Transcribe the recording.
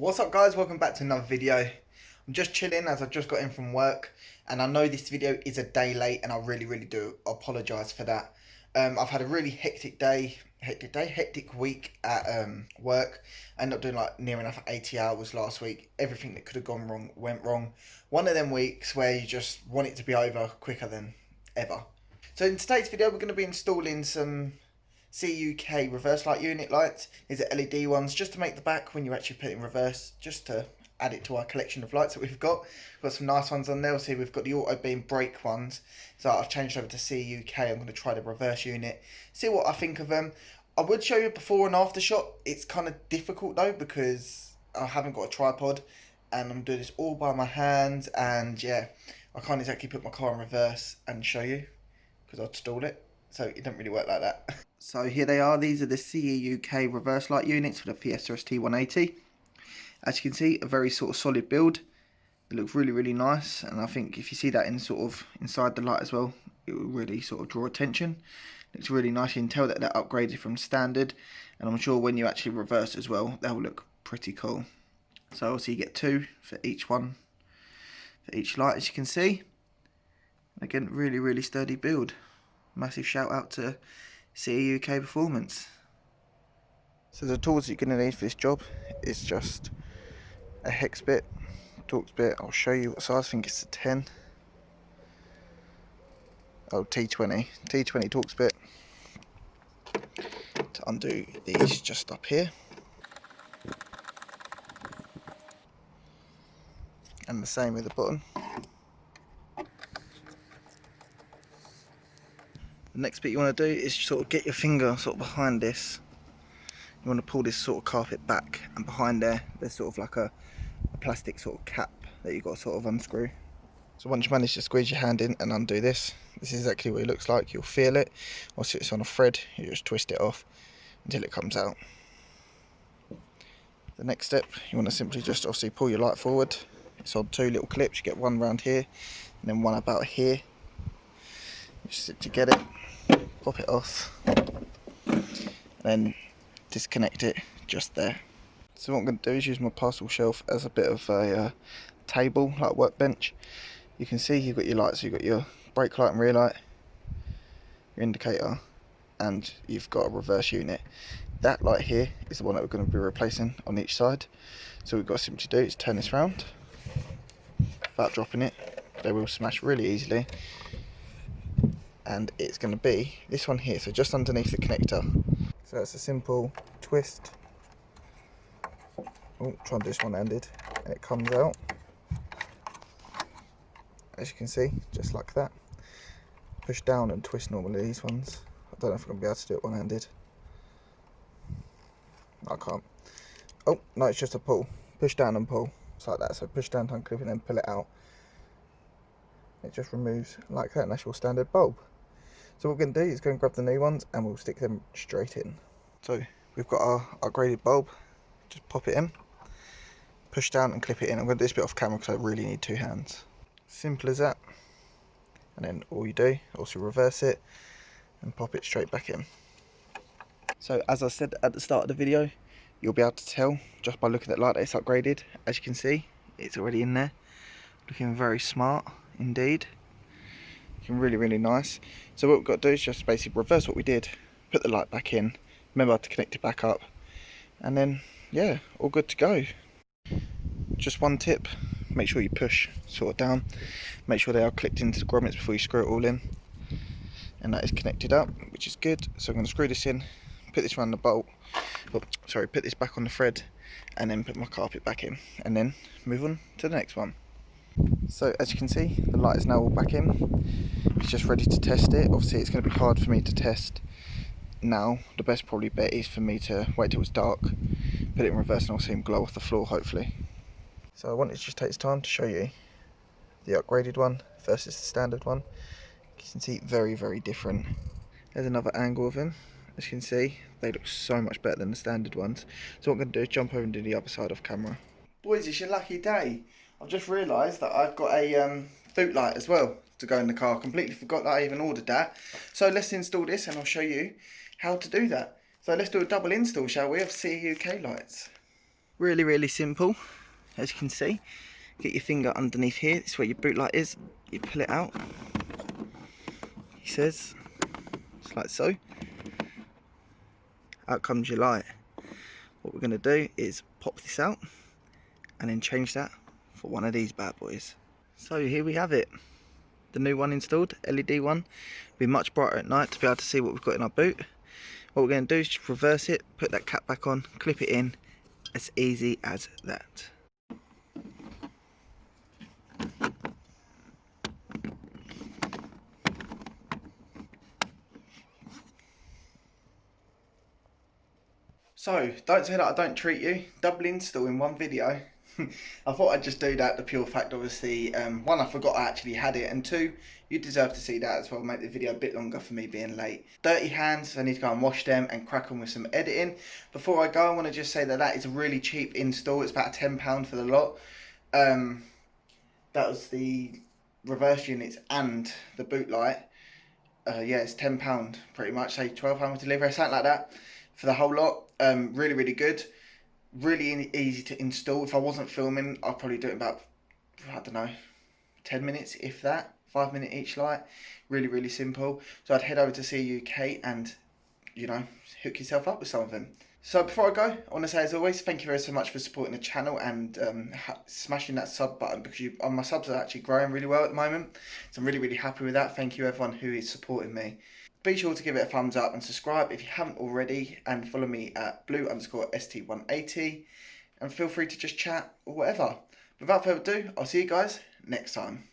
What's up guys, welcome back to another video. I'm just chilling as I've just got in from work, and I know this video is a day late and I really do apologise for that. I've had a really hectic week at work. I ended up doing like near enough 80 hours last week. Everything that could have gone wrong went wrong. One of them weeks where you just want it to be over quicker than ever. So in today's video we're going to be installing some Ceuk reverse light unit lights. These are LED ones just to make the back when you actually put it in reverse, just to add it to our collection of lights that we've got. We've got some nice ones on there. See, we've got the auto beam brake ones, so I've changed over to Ceuk. I'm going to try the reverse unit, see what I think of them. I would show you a before and after shot. It's kind of difficult though because I haven't got a tripod and I'm doing this all by my hands, and yeah, I can't exactly put my car in reverse and show you because I'd stall it. So it doesn't really work like that. So here they are. These are the Ceuk reverse light units for the Fiesta ST180. As you can see, a very sort of solid build. It looks really nice, and I think if you see that in sort of inside the light as well, it will really sort of draw attention. It looks really nice. You can tell that they're upgraded from standard, and I'm sure when you actually reverse as well, they'll look pretty cool. So obviously you get two for each one, for each light, as you can see. Again, really sturdy build. Massive shout out to Ceuk Performance. So the tools you're going to need for this job is just a hex bit, Torx bit. I'll show you what size. I think it's a 10. Oh, T20 Torx bit to undo these just up here, and the same with the bottom. The next bit you want to do is sort of get your finger sort of behind this. You want to pull this sort of carpet back, and behind there's sort of like a plastic sort of cap that you've got to sort of unscrew. So once you manage to squeeze your hand in and undo this, this is exactly what it looks like. You'll feel it. Once it's on a thread, you just twist it off until it comes out. The next step, you want to simply just obviously pull your light forward. It's on two little clips. You get one round here and then one about here. You just simply get it, pop it off, then disconnect it just there. So what I'm going to do is use my parcel shelf as a bit of a table, like a workbench. You can see you've got your lights. You've got your brake light and rear light, your indicator, and you've got a reverse unit. That light here is the one that we're going to be replacing on each side. So what we've got to simply do is turn this round without dropping it. They will smash really easily. And it's going to be this one here, so just underneath the connector. So it's a simple twist. Oh, try and do this one-handed, and it comes out. As you can see, just like that. Push down and twist normally these ones. I don't know if I'm going to be able to do it one-handed. I can't. Oh, no, it's just a pull. Push down and pull. It's like that. So push down to unclip and then pull it out. It just removes like that, and that's your standard bulb. So what we're going to do is go and grab the new ones and we'll stick them straight in. So we've got our graded bulb. Just pop it in. Push down and clip it in. I'm going to do this bit off camera because I really need two hands. Simple as that. And then all you do, also reverse it and pop it straight back in. So as I said at the start of the video, you'll be able to tell just by looking at the light that it's upgraded. As you can see, it's already in there. Looking very smart indeed. Looking really nice. So what we've got to do is just basically reverse what we did, put the light back in, remember to connect it back up, and then yeah, all good to go. Just one tip, make sure you push sort of down, make sure they are clipped into the grommets before you screw it all in, and that is connected up, which is good. So I'm going to screw this in, put this around the bolt, put this back on the thread, and then put my carpet back in, and then move on to the next one. So as you can see, the light is now all back in. It's just ready to test it. Obviously it's going to be hard for me to test now. The best probably bet is for me to wait till it's dark, put it in reverse, and I'll see him glow off the floor hopefully. So I wanted to just take this time to show you the upgraded one versus the standard one. You can see very different. There's another angle of him. As you can see, they look so much better than the standard ones. So what I'm going to do is jump over and do the other side off camera. Boys, it's your lucky day. I've just realised that I've got a boot light as well to go in the car. Completely forgot that I even ordered that. So let's install this and I'll show you how to do that. So let's do a double install, shall we, of Ceuk lights. Really simple, as you can see. Get your finger underneath here, this is where your boot light is. You pull it out, he says, just like so. Out comes your light. What we're going to do is pop this out and then change that for one of these bad boys. So here we have it, the new one installed, LED one. It'll be much brighter at night to be able to see what we've got in our boot. What we're going to do is just reverse it, put that cap back on, clip it in, as easy as that. So, don't say that I don't treat you. Double install in one video. I thought I'd just do that, the pure fact obviously, one, I forgot I actually had it, and two, you deserve to see that as well, make the video a bit longer for me being late. Dirty hands, I need to go and wash them and crack on with some editing. Before I go, I want to just say that that is a really cheap install, it's about £10 for the lot. That was the reverse units and the boot light. Yeah, it's £10 pretty much, say £12 with delivery, something like that for the whole lot. Really good, really easy to install. If I wasn't filming, I'd probably do it in about, I don't know, 10 minutes, if that. 5 minute each light. Really simple. So I'd head over to CUK and, you know, hook yourself up with some of them. So before I go, I want to say, as always, thank you very so much for supporting the channel and smashing that sub button, because my subs are actually growing really well at the moment. So I'm really happy with that. Thank you everyone who is supporting me. Be sure to give it a thumbs up and subscribe if you haven't already, and follow me at blue_ST180, and feel free to just chat or whatever. Without further ado, I'll see you guys next time.